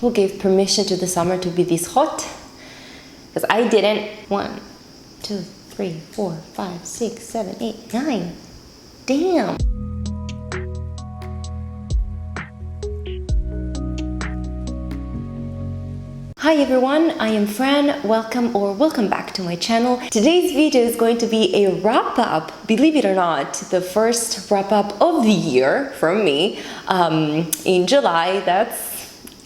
Who gave permission to the summer to be this hot? Because I didn't. 1, 2, 3, 4, 5, 6, 7, 8, 9. Damn. Hi everyone, I am Fran. Welcome back to my channel. Today's video is going to be a wrap-up, believe it or not, the first wrap-up of the year from me in July. That's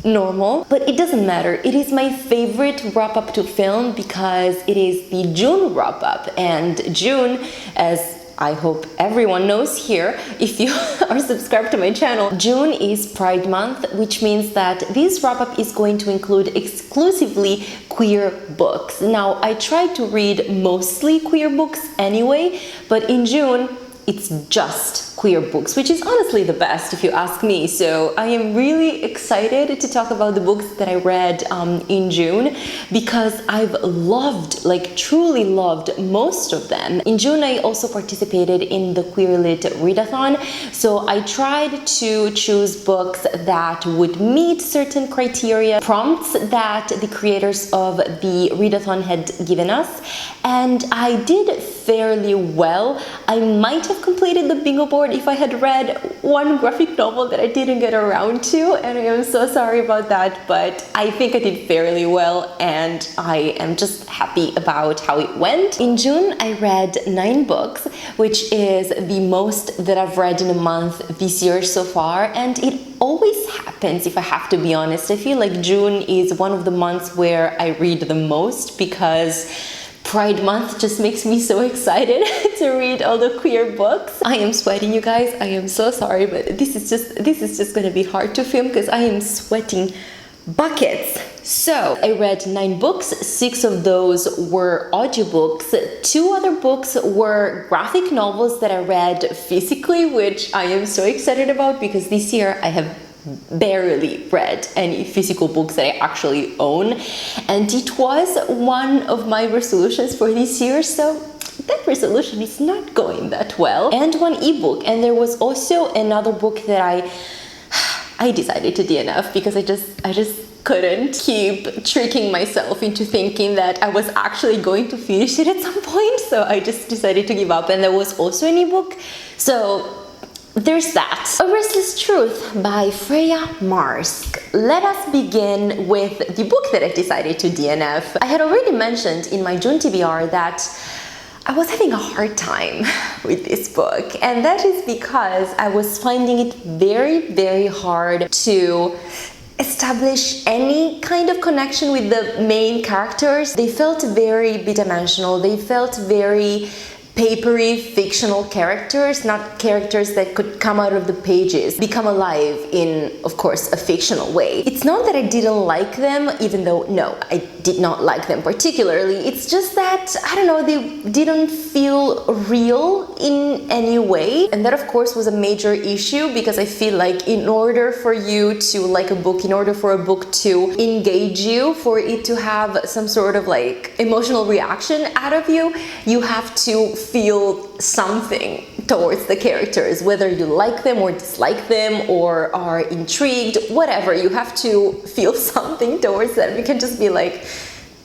normal, but it doesn't matter. It is my favorite wrap-up to film because it is the June wrap-up, and June, as I hope everyone knows here, if you are subscribed to my channel, June is Pride Month, which means that this wrap-up is going to include exclusively queer books. Now, I try to read mostly queer books anyway, but in June, it's just queer books, which is honestly the best if you ask me. So I am really excited to talk about the books that I read in June, because I've loved, like truly loved, most of them. In June, I also participated in the Queer Lit Readathon. So I tried to choose books that would meet certain criteria, prompts that the creators of the readathon had given us, and I did fairly well. I might have completed the bingo board if I had read one graphic novel that I didn't get around to, and I am so sorry about that, but I think I did fairly well, and I am just happy about how it went. In June, I read 9 books, which is the most that I've read in a month this year so far, and it always happens, if I have to be honest. I feel like June is one of the months where I read the most, because Pride Month just makes me so excited to read all the queer books. I am sweating, you guys. I am so sorry, but this is just gonna be hard to film because I am sweating buckets. So I read 9 books. 6 of those were audiobooks. 2 other books were graphic novels that I read physically, which I am so excited about because this year I have barely read any physical books that I actually own, and it was one of my resolutions for this year, so that resolution is not going that well. And 1 ebook, and there was also another book that I decided to DNF because I just couldn't keep tricking myself into thinking that I was actually going to finish it at some point, so I just decided to give up. And there was also an ebook, so there's that. A Restless Truth by Freya Marsk. Let us begin with the book that I decided to DNF. I had already mentioned in my June TBR that I was having a hard time with this book, and that is because I was finding it very, very hard to establish any kind of connection with the main characters. They felt very bidimensional. They felt very papery, fictional characters, not characters that could come out of the pages, become alive in, of course, a fictional way. It's not that I didn't like them, even though, no, I did not like them particularly. It's just that, I don't know, they didn't feel real in any way. And that, of course, was a major issue, because I feel like in order for you to like a book, in order for a book to engage you, for it to have some sort of like emotional reaction out of you, you have to feel something towards the characters, whether you like them or dislike them or are intrigued, whatever. You have to feel something towards them. You can just be like,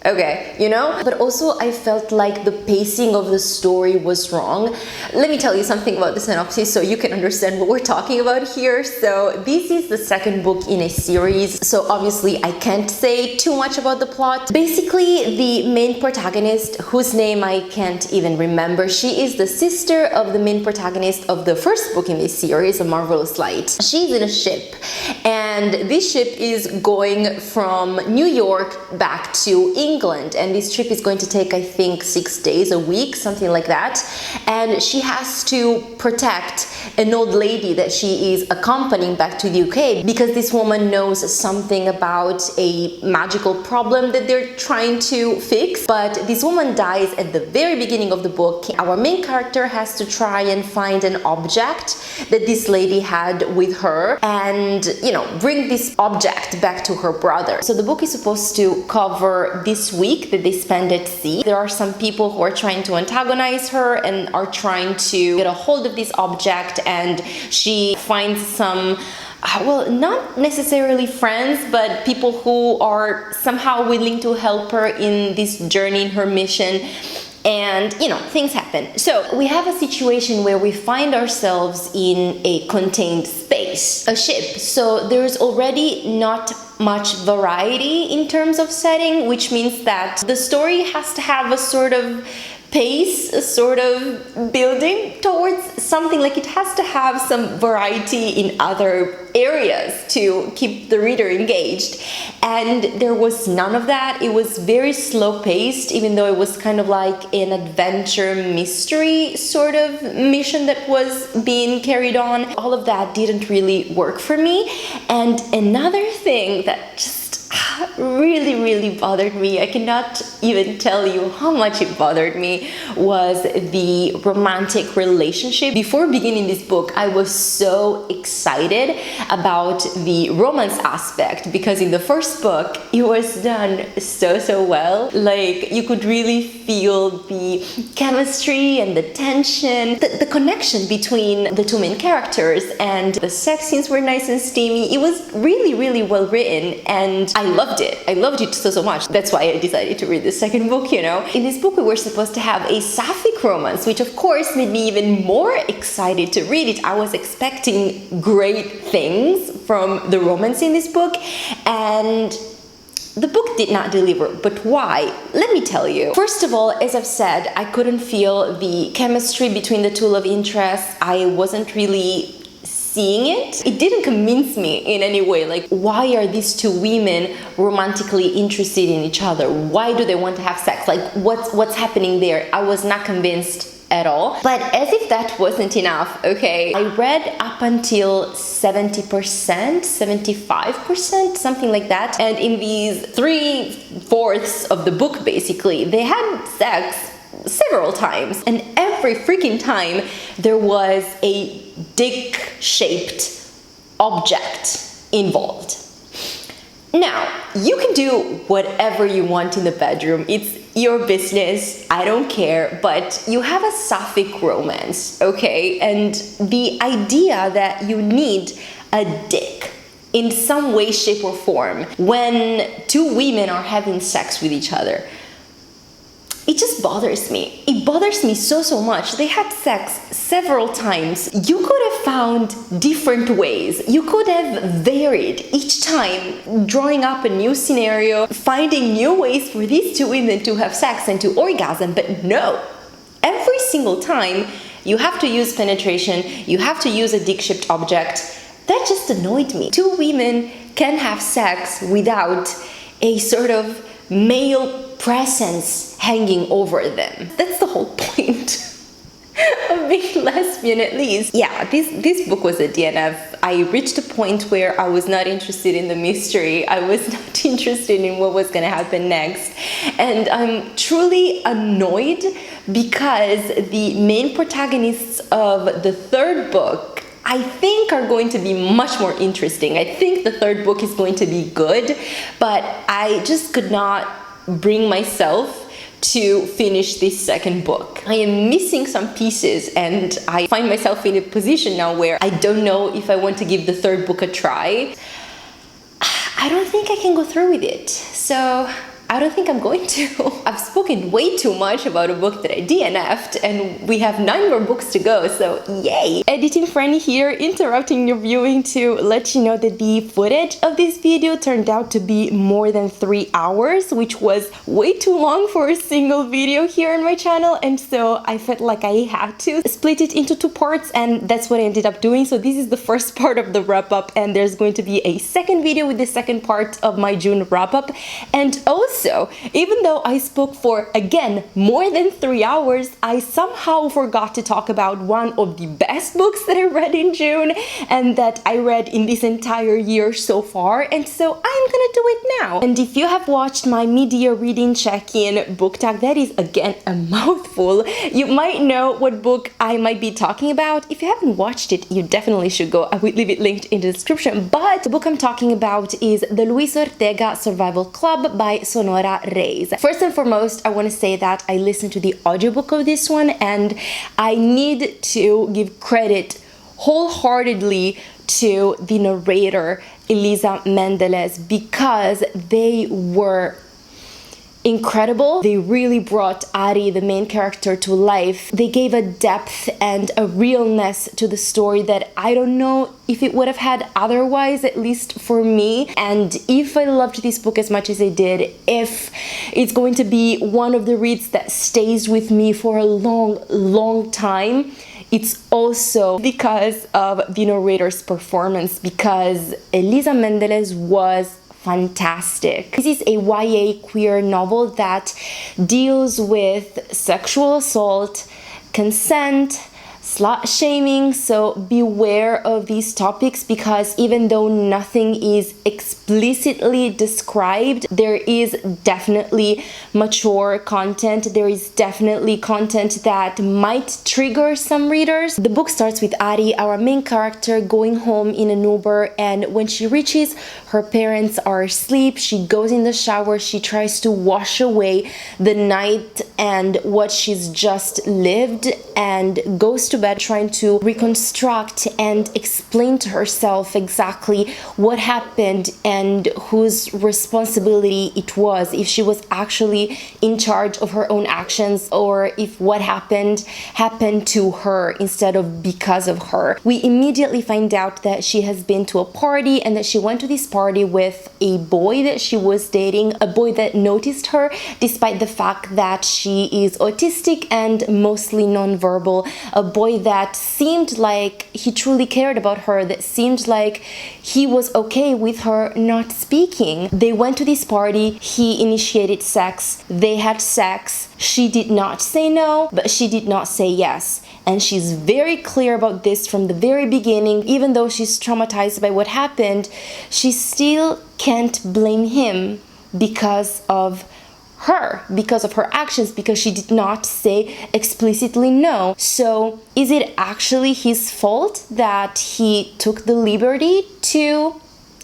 okay, you know? But also I felt like the pacing of the story was wrong. Let me tell you something about the synopsis so you can understand what we're talking about here. So this is the 2nd book in a series, so obviously I can't say too much about the plot. Basically, the main protagonist, whose name I can't even remember, she is the sister of the main protagonist of the 1st book in this series, A Marvelous Light. She's in a ship, and this ship is going from New York back to England, and this trip is going to take, I think, 6 days, a week, something like that. And she has to protect an old lady that she is accompanying back to the UK, because this woman knows something about a magical problem that they're trying to fix. But this woman dies at the very beginning of the book. Our main character has to try and find an object that this lady had with her, and, you know, bring this object back to her brother. So the book is supposed to cover this week that they spend at sea. There are some people who are trying to antagonize her and are trying to get a hold of this object, and she finds some well, not necessarily friends, but people who are somehow willing to help her in this journey, in her mission. And, you know, things happen. So we have a situation where we find ourselves in a contained space, a ship. So there's already not much variety in terms of setting, which means that the story has to have a sort of pace, a sort of building towards something. Like, it has to have some variety in other areas to keep the reader engaged, and there was none of that. It was very slow paced, even though it was kind of like an adventure mystery sort of mission that was being carried on. All of that didn't really work for me. And another thing that just really bothered me, I cannot even tell you how much it bothered me, was the romantic relationship. Before beginning this book, I was so excited about the romance aspect, because in the first book it was done so well. Like, you could really feel the chemistry and the tension, the connection between the two main characters, and the sex scenes were nice and steamy. It was really well written, and I loved it. I loved it so much. That's why I decided to read the second book, you know. In this book, we were supposed to have a sapphic romance, which of course made me even more excited to read it. I was expecting great things from the romance in this book, and the book did not deliver. But why? Let me tell you. First of all, as I've said, I couldn't feel the chemistry between the two love interests. I wasn't really seeing it. It didn't convince me in any way. Like, why are these two women romantically interested in each other? Why do they want to have sex? Like, what's happening there? I was not convinced at all. But as if that wasn't enough, okay, I read up until 70%, 75%, something like that. And in these 3/4 of the book, basically, they had sex several times, and every freaking time there was a dick-shaped object involved. Now, you can do whatever you want in the bedroom. It's your business. I don't care. But you have a sapphic romance, okay? And the idea that you need a dick in some way, shape, or form when two women are having sex with each other, it just bothers me. It bothers me so much. They had sex several times. You could have found different ways. You could have varied each time, drawing up a new scenario, finding new ways for these two women to have sex and to orgasm. But no, every single time you have to use penetration, you have to use a dick-shaped object. That just annoyed me. Two women can have sex without a sort of male presence hanging over them. That's the whole point of being lesbian, at least. Yeah, this book was a DNF. I reached a point where I was not interested in the mystery. I was not interested in what was going to happen next. And I'm truly annoyed because the main protagonists of the third book, I think, are going to be much more interesting. I think the third book is going to be good, but I just could not bring myself to finish this second book. I am missing some pieces, and I find myself in a position now where I don't know if I want to give the third book a try. I don't think I can go through with it, so I don't think I'm going to. I've spoken way too much about a book that I DNF'd, and we have 9 more books to go, so yay! Editing Franny here, interrupting your viewing to let you know that the footage of this video turned out to be more than 3 hours, which was way too long for a single video here on my channel, and so I felt like I had to split it into 2 parts, and that's what I ended up doing. So this is the first part of the wrap-up, and there's going to be a second video with the second part of my June wrap-up. And also, even though I spoke for, again, more than 3 hours, I somehow forgot to talk about one of the best books that I read in June and that I read in this entire year so far, and so I'm gonna do it now. And if you have watched my mid-year reading check-in book tag, that is, again, a mouthful, you might know what book I might be talking about. If you haven't watched it, you definitely should go. I will leave it linked in the description. But the book I'm talking about is The Luis Ortega Survival Club by Sonora Reyes. First and foremost, I want to say that I listened to the audiobook of this one, and I need to give credit wholeheartedly to the narrator, Elisa Mendeles, because they were incredible. They really brought Ari, the main character, to life. They gave a depth and a realness to the story that I don't know if it would have had otherwise, at least for me. And if I loved this book as much as I did, if it's going to be one of the reads that stays with me for a long time, it's also because of the narrator's performance, because Elisa Mendeles was fantastic. This is a YA queer novel that deals with sexual assault, consent, slut shaming, so beware of these topics, because even though nothing is explicitly described, there is definitely mature content. There is definitely content that might trigger some readers. The book starts with Ari, our main character, going home in an Uber, and when she reaches, her parents are asleep. She goes in the shower, she tries to wash away the night and what she's just lived, and goes to bed trying to reconstruct and explain to herself exactly what happened and whose responsibility it was, if she was actually in charge of her own actions, or if what happened to her instead of because of her. We immediately find out that she has been to a party, and that she went to this party with a boy that she was dating, a boy that noticed her despite the fact that she is autistic and mostly nonverbal, a boy that seemed like he truly cared about her, that seemed like he was okay with her not speaking. They went to this party, he initiated sex, they had sex, she did not say no, but she did not say yes. And she's very clear about this from the very beginning. Even though she's traumatized by what happened, she still can't blame him because of her actions, because she did not say explicitly no. So is it actually his fault that he took the liberty to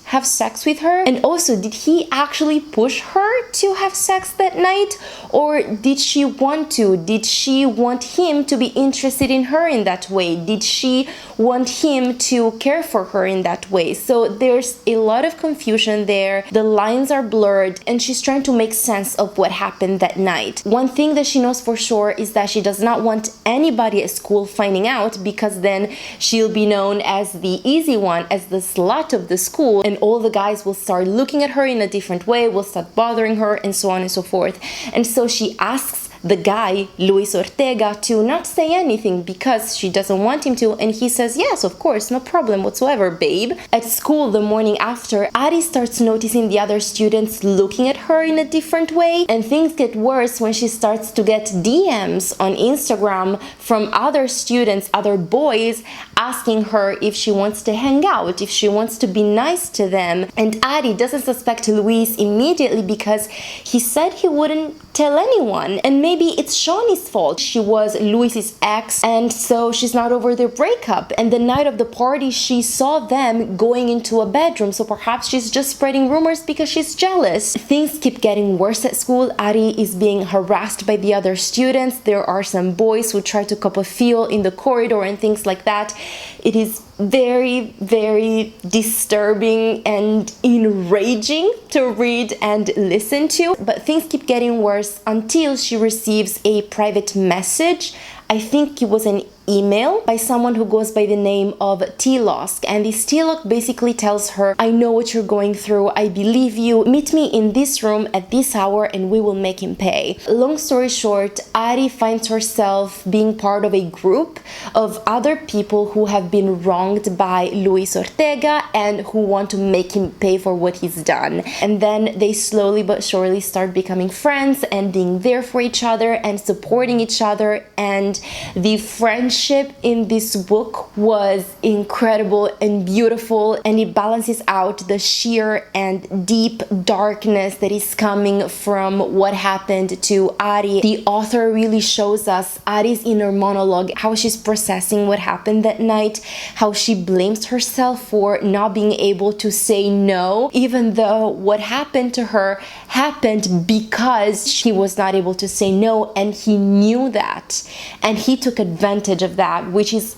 have sex with her? And also, did he actually push her to have sex that night, or did she want to? Did she want him to be interested in her in that way? Did she want him to care for her in that way? So there's a lot of confusion there. The lines are blurred, and she's trying to make sense of what happened that night. One thing that she knows for sure is that she does not want anybody at school finding out, because then she'll be known as the easy one, as the slut of the school, and all the guys will start looking at her in a different way, will start bothering her, and so on and so forth. And so she asks the guy, Luis Ortega, to not say anything because she doesn't want him to, and he says, yes, of course, no problem whatsoever, babe. At school the morning after, Ari starts noticing the other students looking at her in a different way, and things get worse when she starts to get DMs on Instagram from other students, other boys, asking her if she wants to hang out, if she wants to be nice to them. And Ari doesn't suspect Luis immediately because he said he wouldn't tell anyone, and maybe it's Shawnee's fault. She was Luis's ex, and so she's not over their breakup, and the night of the party she saw them going into a bedroom, so perhaps she's just spreading rumors because she's jealous. Things keep getting worse at school. Ari is being harassed by the other students. There are some boys who try to cup a feel in the corridor and things like that. It is very, very disturbing and enraging to read and listen to, but things keep getting worse until she receives a private message. I think it was an email by someone who goes by the name of T-Losk, and this T-Losk basically tells her, I know what you're going through, I believe you, meet me in this room at this hour and we will make him pay. Long story short, Ari finds herself being part of a group of other people who have been wronged by Luis Ortega and who want to make him pay for what he's done. And then they slowly but surely start becoming friends and being there for each other and supporting each other, and the friendship in this book was incredible and beautiful, and it balances out the sheer and deep darkness that is coming from what happened to Ari. The author really shows us Ari's inner monologue, how she's processing what happened that night, how she blames herself for not being able to say no, even though what happened to her happened because she was not able to say no, and he knew that, and he took advantage of that, which is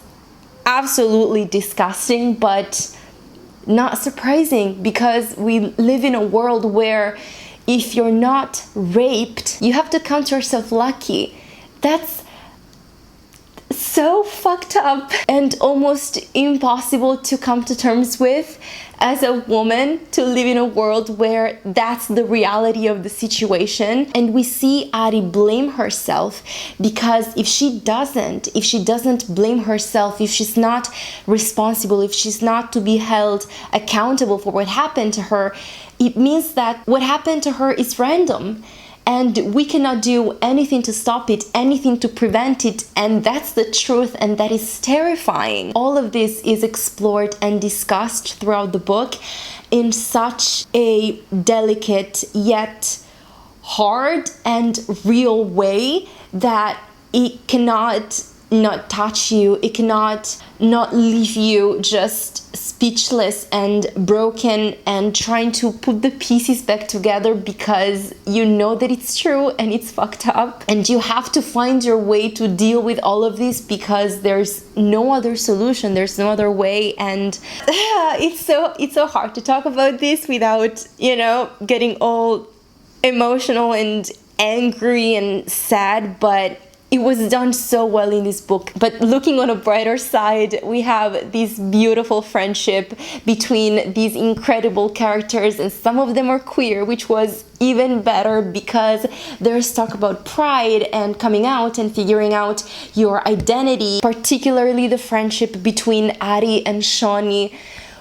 absolutely disgusting, but Not surprising, because we live in a world where if you're not raped, you have to count yourself lucky. That's so fucked up and almost impossible to come to terms with as a woman, to live in a world where that's the reality of the situation. And we see Ari blame herself, because if she doesn't blame herself, if she's not responsible, if she's not to be held accountable for what happened to her, it means that what happened to her is random. And we cannot do anything to stop it, anything to prevent it, and that's the truth, and that is terrifying. All of this is explored and discussed throughout the book in such a delicate yet hard and real way that it cannot not touch you, it cannot not leave you just speechless and broken and trying to put the pieces back together, because you know that it's true and it's fucked up, and you have to find your way to deal with all of this, because there's no other solution, there's no other way. And it's so hard to talk about this without, getting all emotional and angry and sad, but it was done so well in this book. But looking on a brighter side, we have this beautiful friendship between these incredible characters, and some of them are queer, which was even better, because there's talk about pride and coming out and figuring out your identity. Particularly the friendship between Ari and Shawnee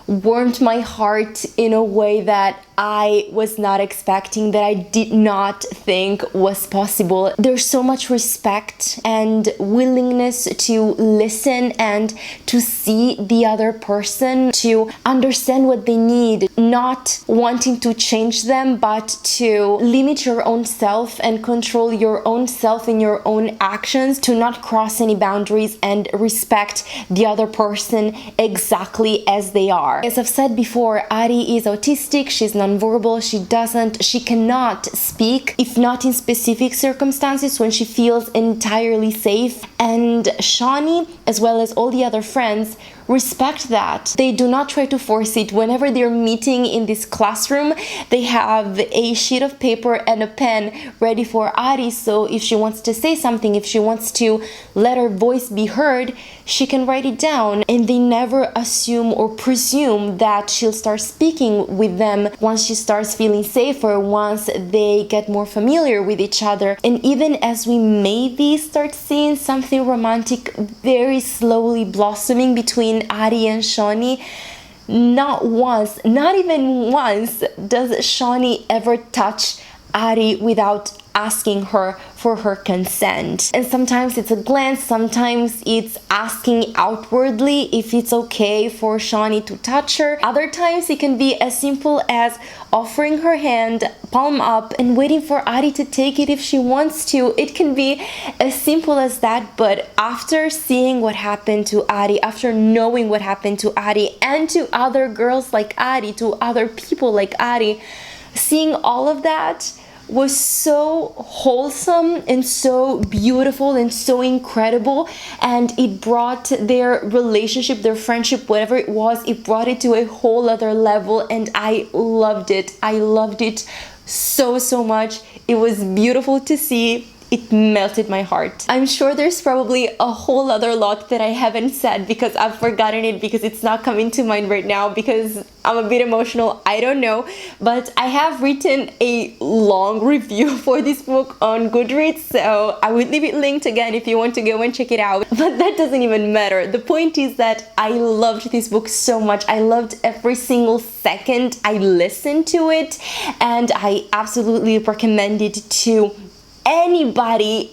warmed my heart in a way that I was not expecting, that I did not think was possible. There's so much respect and willingness to listen and to see the other person, to understand what they need, not wanting to change them, but to limit your own self and control your own self in your own actions, to not cross any boundaries and respect the other person exactly as they are. As I've said before, Ari is autistic, she's nonverbal, she cannot speak, if not in specific circumstances, when she feels entirely safe. And Shawnee, as well as all the other friends, respect that. They do not try to force it. Whenever they're meeting in this classroom, they have a sheet of paper and a pen ready for Ari, so if she wants to say something, if she wants to let her voice be heard, she can write it down. And they never assume or presume that she'll start speaking with them once she starts feeling safer, once they get more familiar with each other. And even as we maybe start seeing something romantic very slowly blossoming between Ari and Shawnee, not even once does Shawnee ever touch Ari without asking her for her consent. And sometimes it's a glance, sometimes it's asking outwardly if it's okay for Shawnee to touch her. Other times it can be as simple as offering her hand, palm up, and waiting for Ari to take it if she wants to. It can be as simple as that. But after seeing what happened to Ari, after knowing what happened to Ari and to other girls like Ari, to other people like Ari, seeing all of that was so wholesome and so beautiful and so incredible, and it brought their relationship, their friendship, whatever it was, it brought it to a whole other level, and I loved it. I loved it so much. It was beautiful to see. It melted my heart. I'm sure there's probably a whole other lot that I haven't said because I've forgotten it, because it's not coming to mind right now, because I'm a bit emotional, I don't know. But I have written a long review for this book on Goodreads, so I would leave it linked again if you want to go and check it out. But that doesn't even matter. The point is that I loved this book so much. I loved every single second I listened to it, and I absolutely recommend it to anybody,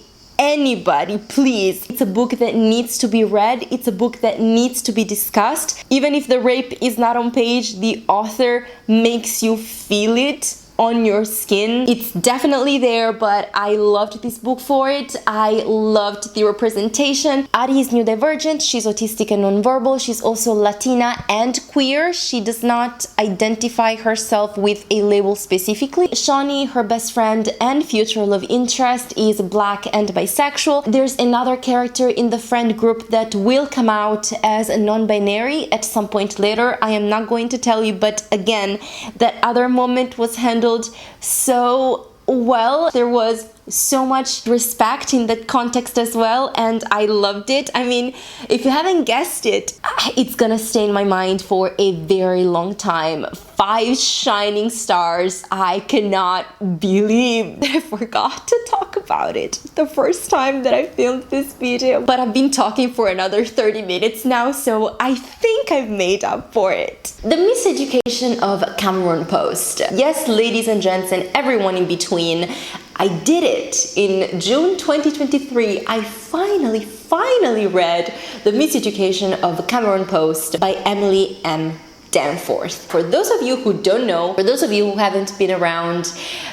please. It's a book that needs to be read. It's a book that needs to be discussed. Even if the rape is not on page, the author makes you feel it on your skin. It's definitely there, but I loved this book for it. I loved the representation. Ari is neurodivergent, she's autistic and nonverbal, she's also Latina and queer. She does not identify herself with a label specifically. Shawnee, her best friend and future love interest, is black and bisexual. There's another character in the friend group that will come out as a non-binary at some point later. I am not going to tell you, but again, that other moment was handled so well. There was so much respect in that context as well, and I loved it. I mean, if you haven't guessed it, it's gonna stay in my mind for a very long time. 5 shining stars. I cannot believe that I forgot to talk about it the first time that I filmed this video, but I've been talking for another 30 minutes now, so I think I've made up for it. The Miseducation of Cameron Post. Yes, ladies and gents and everyone in between, I did it. In June 2023, I finally read The Miseducation of Cameron Post by Emily M. Danforth. For those of you who don't know, for those of you who haven't been around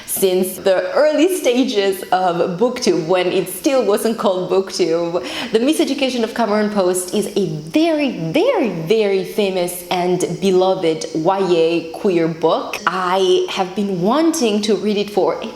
since the early stages of BookTube, when it still wasn't called BookTube, The Miseducation of Cameron Post is a very famous and beloved YA queer book. I have been wanting to read it for a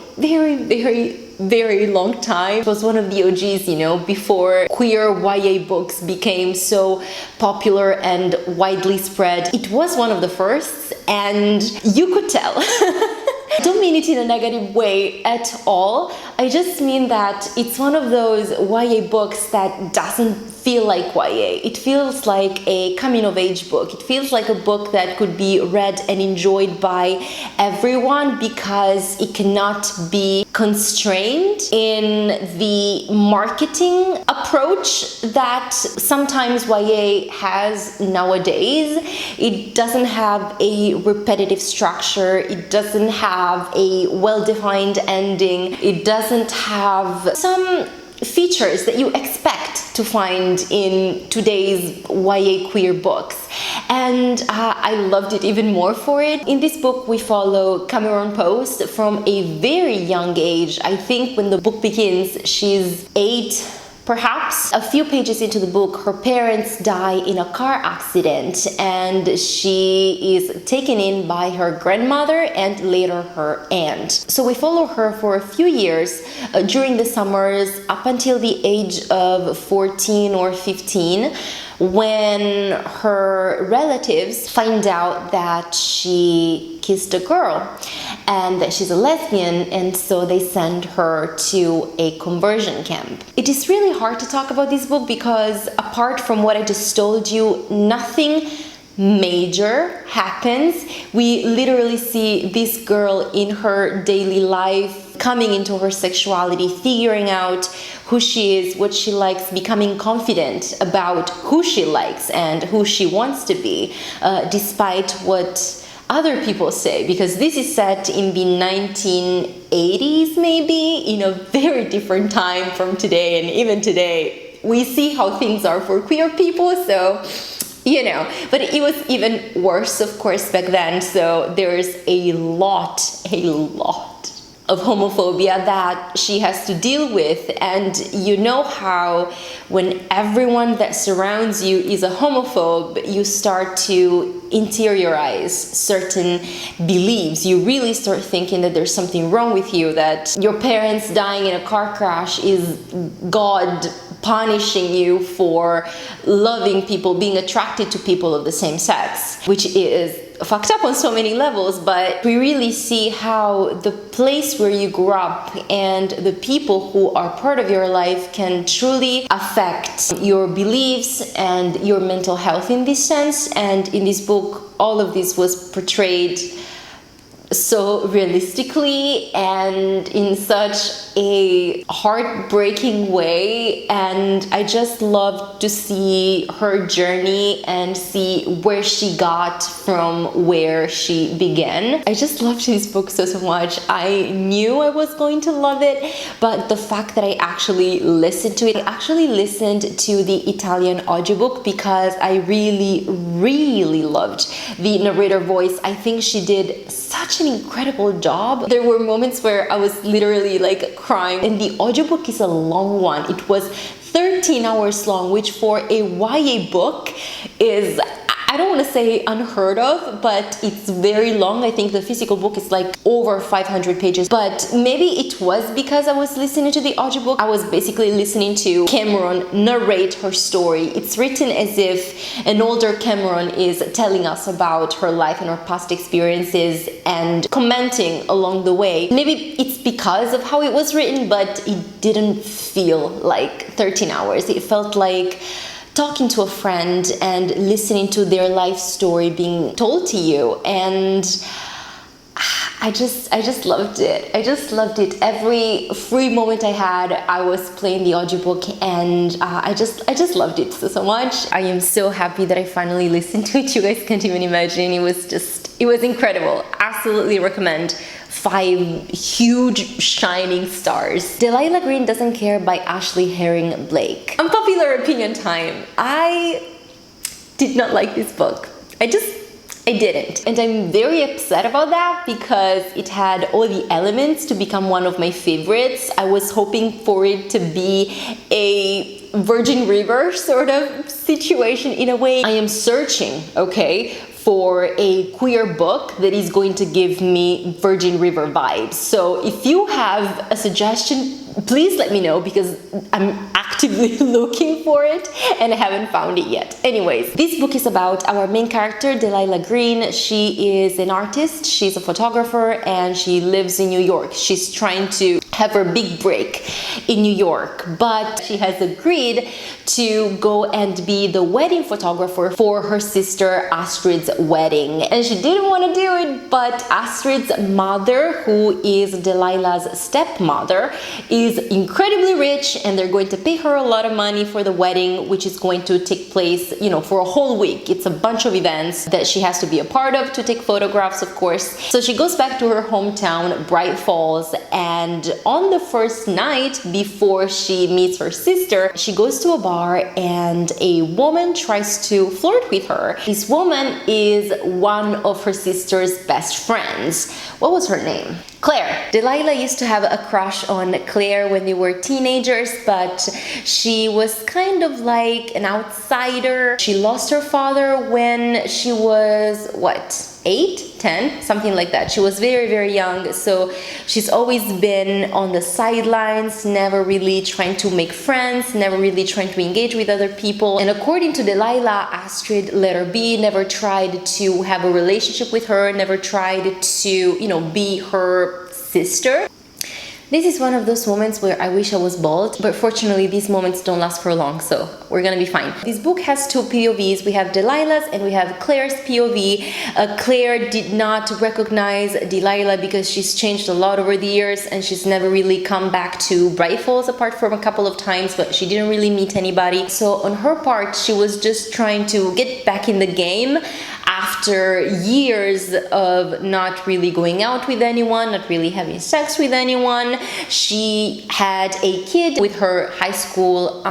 very long time. It was one of the OGs, you know, before queer YA books became so popular and widely spread. It was one of the first, and you could tell. I don't mean it in a negative way at all. I just mean that it's one of those YA books that doesn't feel like YA. It feels like a coming-of-age book. It feels like a book that could be read and enjoyed by everyone because it cannot be constrained in the marketing approach that sometimes YA has nowadays. It doesn't have a repetitive structure. It doesn't have a well-defined ending. It doesn't have some features that you expect to find in today's YA queer books, and I loved it even more for it. In this book we follow Cameron Post from a very young age. I think when the book begins she's 8. Perhaps a few pages into the book, her parents die in a car accident and she is taken in by her grandmother and later her aunt. So we follow her for a few years during the summers up until the age of 14 or 15, when her relatives find out that she kissed a girl and that she's a lesbian, and so they send her to a conversion camp. It is really hard to talk about this book because apart from what I just told you, nothing major happens. We literally see this girl in her daily life coming into her sexuality, figuring out who she is, what she likes, becoming confident about who she likes and who she wants to be, despite what other people say, because this is set in the 1980s, maybe, in a very different time from today, and even today we see how things are for queer people, so you know, but it was even worse, of course, back then. So there's a lot of homophobia that she has to deal with, and you know how when everyone that surrounds you is a homophobe, you start to interiorize certain beliefs. You really start thinking that there's something wrong with you, that your parents dying in a car crash is God punishing you for loving people, being attracted to people of the same sex, which is fucked up on so many levels. But we really see how the place where you grew up and the people who are part of your life can truly affect your beliefs and your mental health in this sense. And in this book, all of this was portrayed so realistically and in such a heartbreaking way, and I just loved to see her journey and see where she got from where she began. I just loved this book so much. I knew I was going to love it, but the fact that I actually listened to it, I actually listened to the Italian audiobook because I really loved the narrator voice. I think she did such such an incredible job. There were moments where I was literally like crying, and the audiobook is a long one. It was 13 hours long, which for a YA book is, I don't want to say unheard of, but it's very long. I think the physical book is like over 500 pages, but maybe it was because I was listening to the audiobook. I was basically listening to Cameron narrate her story. It's written as if an older Cameron is telling us about her life and her past experiences and commenting along the way. Maybe it's because of how it was written, but it didn't feel like 13 hours. It felt like talking to a friend and listening to their life story being told to you, and I just loved it. I just loved it. Every free moment I had, I was playing the audiobook, and I just loved it so much. I am so happy that I finally listened to it. You guys can't even imagine. It was incredible. Absolutely recommend. 5 huge shining stars. Delilah Green Doesn't Care by Ashley Herring Blake. Unpopular opinion time. I did not like this book. I didn't. And I'm very upset about that because it had all the elements to become one of my favorites. I was hoping for it to be a Virgin River sort of situation in a way. I am searching, okay, for a queer book that is going to give me Virgin River vibes. So if you have a suggestion, please let me know, because I'm actively looking for it and I haven't found it yet. Anyways, this book is about our main character, Delilah Green. She is an artist, she's a photographer, and she lives in New York. She's trying to have her big break in New York, but she has agreed to go and be the wedding photographer for her sister Astrid's wedding. And she didn't want to do it, but Astrid's mother, who is Delilah's stepmother, is incredibly rich, and they're going to pay her a lot of money for the wedding, which is going to take place, for a whole week. It's a bunch of events that she has to be a part of, to take photographs, of course. So she goes back to her hometown, Bright Falls, and on the first night before she meets her sister, she goes to a bar and a woman tries to flirt with her. This woman is one of her sister's best friends. What was her name? Claire. Delilah used to have a crush on Claire when they were teenagers, but she was kind of like an outsider. She lost her father when she was, 8, 10, something like that. She was very, very young, so she's always been on the sidelines, never really trying to make friends, never really trying to engage with other people. And according to Delilah, Astrid let her be, never tried to have a relationship with her, never tried to, be her sister. This is one of those moments where I wish I was bald, but fortunately these moments don't last for long, so we're gonna be fine. This book has 2 POVs. We have Delilah's and we have Claire's POV. Claire did not recognize Delilah because she's changed a lot over the years, and she's never really come back to Bright Falls apart from a couple of times, but she didn't really meet anybody. So on her part, she was just trying to get back in the game after years of not really going out with anyone, not really having sex with anyone. She had a kid with her high school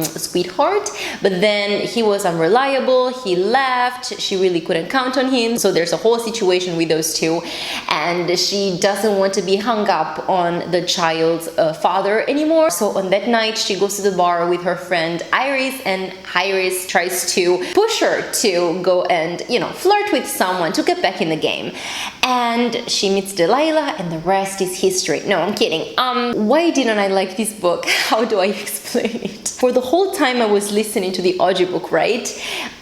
sweetheart, but then he was unreliable, he left, she really couldn't count on him. So there's a whole situation with those two, and she doesn't want to be hung up on the child's father anymore. So on that night, she goes to the bar with her friend Iris, and Iris tries to push her to go and, flirt with someone to get back in the game. And she meets Delilah, and the rest is history. No, I'm kidding. Why didn't I like this book? How do I explain it? For the whole time I was listening to the audiobook, right,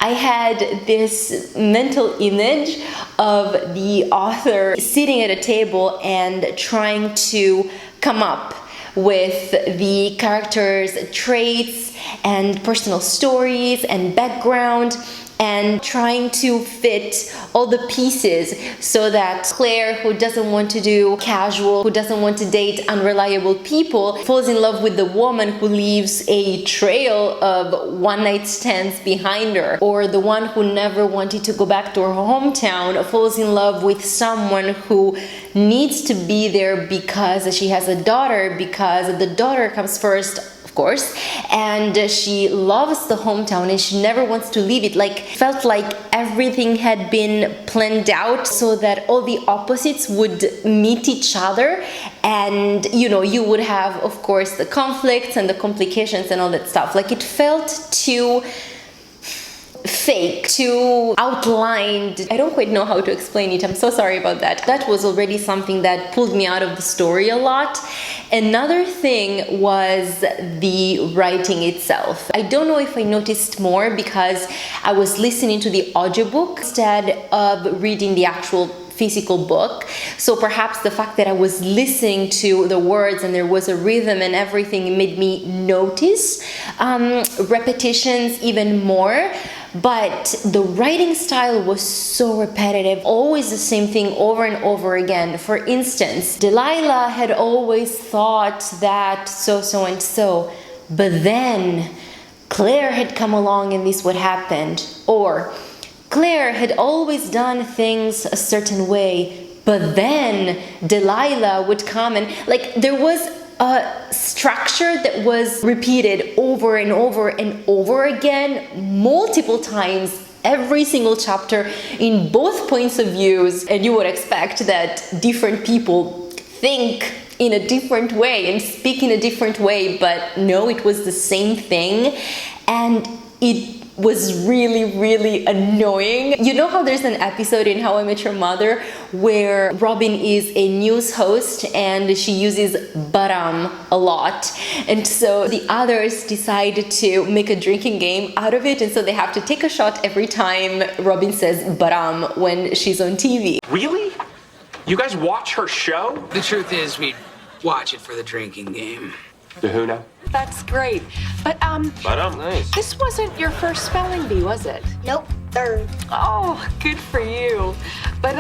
I had this mental image of the author sitting at a table and trying to come up with the characters' traits and personal stories and background, and trying to fit all the pieces so that Claire, who doesn't want to do casual, who doesn't want to date unreliable people, falls in love with the woman who leaves a trail of one-night stands behind her, or the one who never wanted to go back to her hometown falls in love with someone who needs to be there because she has a daughter, because the daughter comes first of course, and she loves the hometown and she never wants to leave it. Like, felt like everything had been planned out so that all the opposites would meet each other, and you would have, of course, the conflicts and the complications and all that stuff. Like, it felt too fake, too outlined. I don't quite know how to explain it. I'm so sorry about that. That was already something that pulled me out of the story a lot. Another thing was the writing itself. I don't know if I noticed more because I was listening to the audiobook instead of reading the actual physical book. So perhaps the fact that I was listening to the words and there was a rhythm and everything made me notice repetitions even more. But the writing style was so repetitive, always the same thing over and over again. For instance, Delilah had always thought that so and so, but then Claire had come along and this would happen. Or Claire had always done things a certain way, but then Delilah would come, and like there was a structure that was repeated over and over and over again multiple times, every single chapter in both points of views. And you would expect that different people think in a different way and speak in a different way, but no, it was the same thing, and it was really, really annoying. You know how there's an episode in How I Met Your Mother where Robin is a news host and she uses baram a lot, and so the others decided to make a drinking game out of it, and so they have to take a shot every time Robin says baram when she's on TV. Really? You guys watch her show? The truth is, we watch it for the drinking game. The who now? That's great. But, Nice. this wasn't your first spelling bee, was it? Nope, third. Oh, good for you. But,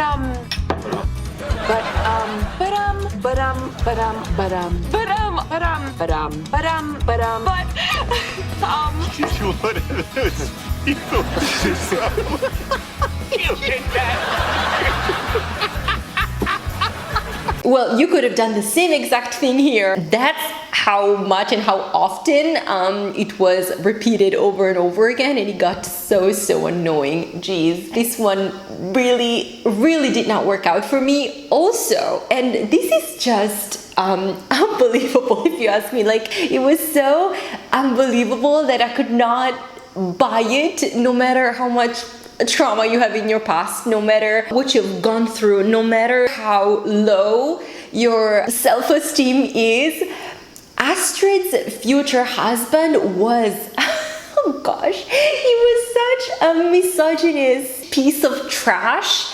What is you did that. Well, you could have done the same exact thing here. That's how much and how often it was repeated over and over again, and it got so annoying. Jeez, this one really did not work out for me also. And this is just unbelievable if you ask me. Like, it was so unbelievable that I could not buy it, no matter how much trauma you have in your past, no matter what you've gone through, no matter how low your self-esteem is. Astrid's future husband was, oh gosh, he was such a misogynist piece of trash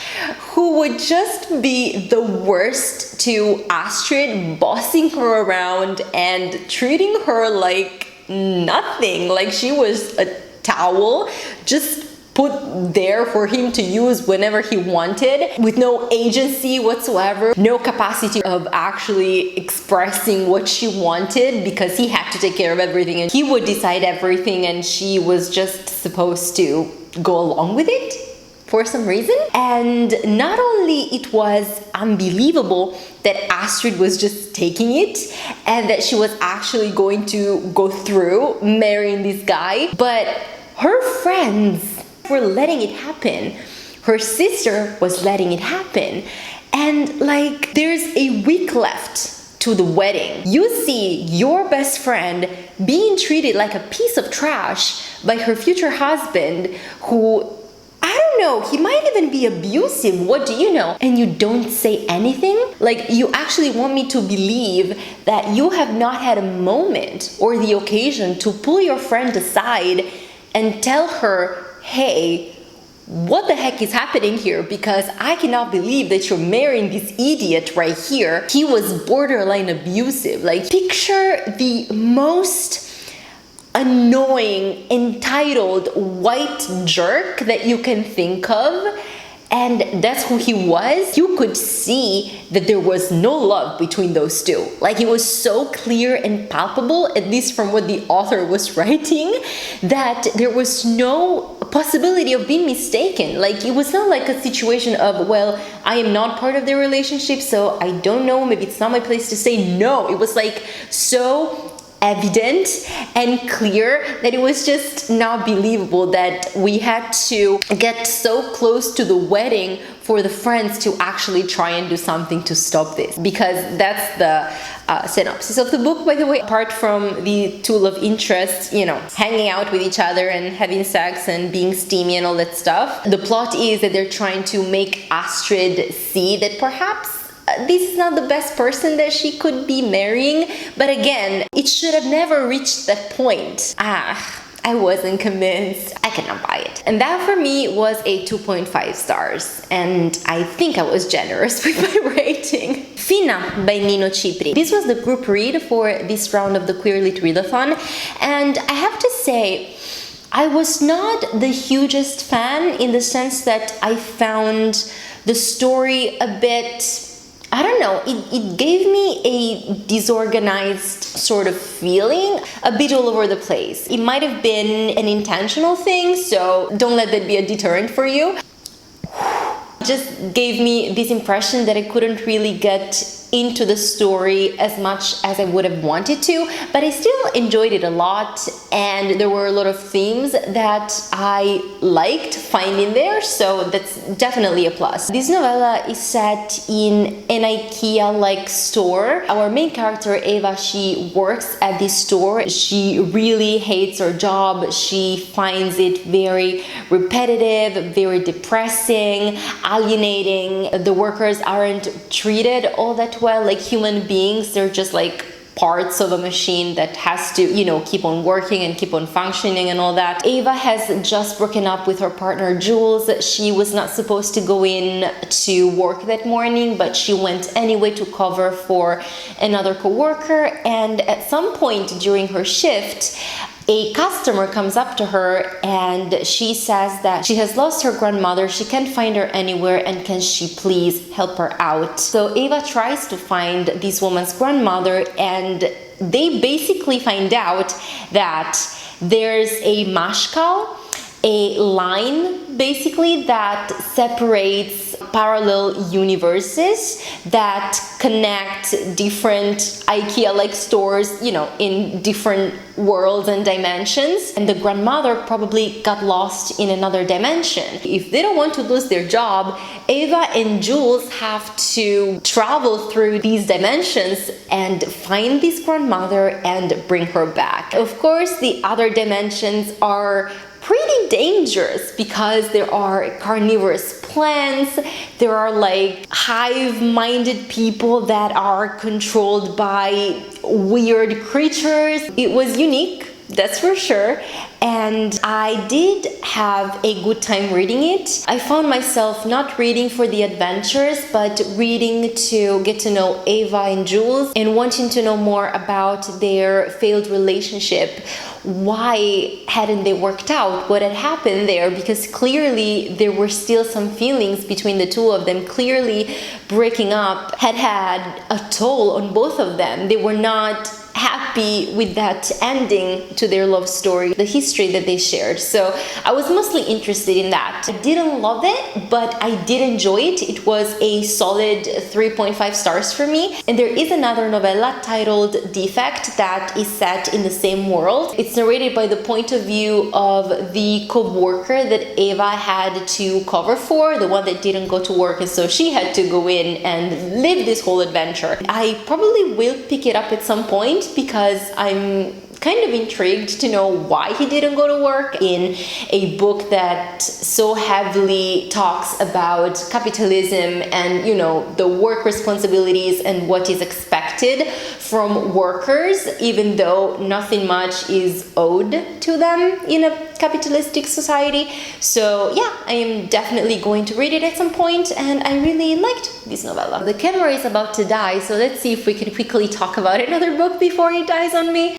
who would just be the worst to Astrid, bossing her around and treating her like nothing, like she was a towel, just put there for him to use whenever he wanted, with no agency whatsoever, no capacity of actually expressing what she wanted, because he had to take care of everything and he would decide everything, and she was just supposed to go along with it for some reason. And not only it was unbelievable that Astrid was just taking it and that she was actually going to go through marrying this guy, but her friends were letting it happen. Her sister was letting it happen. And like, there's a week left to the wedding. You see your best friend being treated like a piece of trash by her future husband, who, I don't know, he might even be abusive, what do you know? And you don't say anything? Like, you actually want me to believe that you have not had a moment or the occasion to pull your friend aside and tell her, hey, what the heck is happening here? Because I cannot believe that you're marrying this idiot right here. He was borderline abusive. Like, picture the most annoying, entitled white jerk that you can think of, and that's who he was. You could see that there was no love between those two. Like, it was so clear and palpable, at least from what the author was writing, that there was no possibility of being mistaken. Like, it was not like a situation of, well, I am not part of the relationship, so I don't know, maybe it's not my place to say. No, it was like so evident and clear that it was just not believable that we had to get so close to the wedding for the friends to actually try and do something to stop this, because that's the synopsis of the book, by the way. Apart from the tool of interest, you know, hanging out with each other and having sex and being steamy and all that stuff, the plot is that they're trying to make Astrid see that perhaps this is not the best person that she could be marrying. But again, it should have never reached that point. I wasn't convinced. I cannot buy it. And that for me was a 2.5 stars. And I think I was generous with my rating. Fina by Nino Cipri. This was the group read for this round of the Queer Lit Readathon. And I have to say, I was not the hugest fan, in the sense that I found the story a bit, I don't know, it gave me a disorganized sort of feeling, a bit all over the place. It might have been an intentional thing, so don't let that be a deterrent for you. It just gave me this impression that I couldn't really get into the story as much as I would have wanted to, but I still enjoyed it a lot, and there were a lot of themes that I liked finding there, so that's definitely a plus. This novella is set in an IKEA-like store. Our main character, Eva, she works at this store. She really hates her job. She finds it very repetitive, very depressing, alienating. The workers aren't treated all that well like human beings. They're just like parts of a machine that has to, you know, keep on working and keep on functioning and all that. Eva has just broken up with her partner Jules. She was not supposed to go in to work that morning, but she went anyway to cover for another co-worker, and at some point during her shift, a customer comes up to her and she says that she has lost her grandmother, she can't find her anywhere, and can she please help her out? So Eva tries to find this woman's grandmother, and they basically find out that there's a mashkal, a line basically that separates parallel universes that connect different IKEA-like stores, you know, in different worlds and dimensions. And the grandmother probably got lost in another dimension. If they don't want to lose their job, Eva and Jules have to travel through these dimensions and find this grandmother and bring her back. Of course, the other dimensions are pretty dangerous because there are carnivorous plants, there are like hive-minded people that are controlled by weird creatures. It was unique, that's for sure, and I did have a good time reading it. I found myself not reading for the adventures, but reading to get to know Eva and Jules and wanting to know more about their failed relationship. Why hadn't they worked out? What had happened there? Because clearly there were still some feelings between the two of them. Clearly breaking up had a toll on both of them. They were not happy with that ending to their love story, the history that they shared. So I was mostly interested in that. I didn't love it, but I did enjoy it. It was a solid 3.5 stars for me. And there is another novella titled Defect that is set in the same world. It's narrated by the point of view of the co-worker that Eva had to cover for, the one that didn't go to work, and so she had to go in and live this whole adventure. I probably will pick it up at some point because I'm kind of intrigued to know why he didn't go to work in a book that so heavily talks about capitalism and, you know, the work responsibilities and what is expected from workers, even though nothing much is owed to them in a capitalistic society. So yeah, I am definitely going to read it at some point, and I really liked this novella. The camera is about to die, so let's see if we can quickly talk about another book before it dies on me.